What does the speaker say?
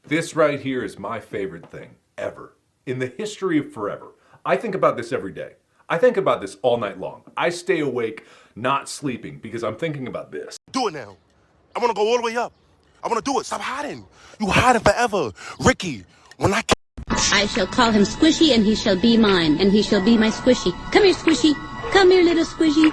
This right here is my favorite thing ever in the history of forever. I think about this every day. I think about this all night long. I stay awake, not sleeping, because I'm thinking about this. Do it now. I want to go all the way up. I want to do it. Stop hiding. You hiding forever. Ricky, when I shall call him Squishy, and he shall be mine, and he shall be my Squishy. Come here, Squishy. Come here, little Squishy.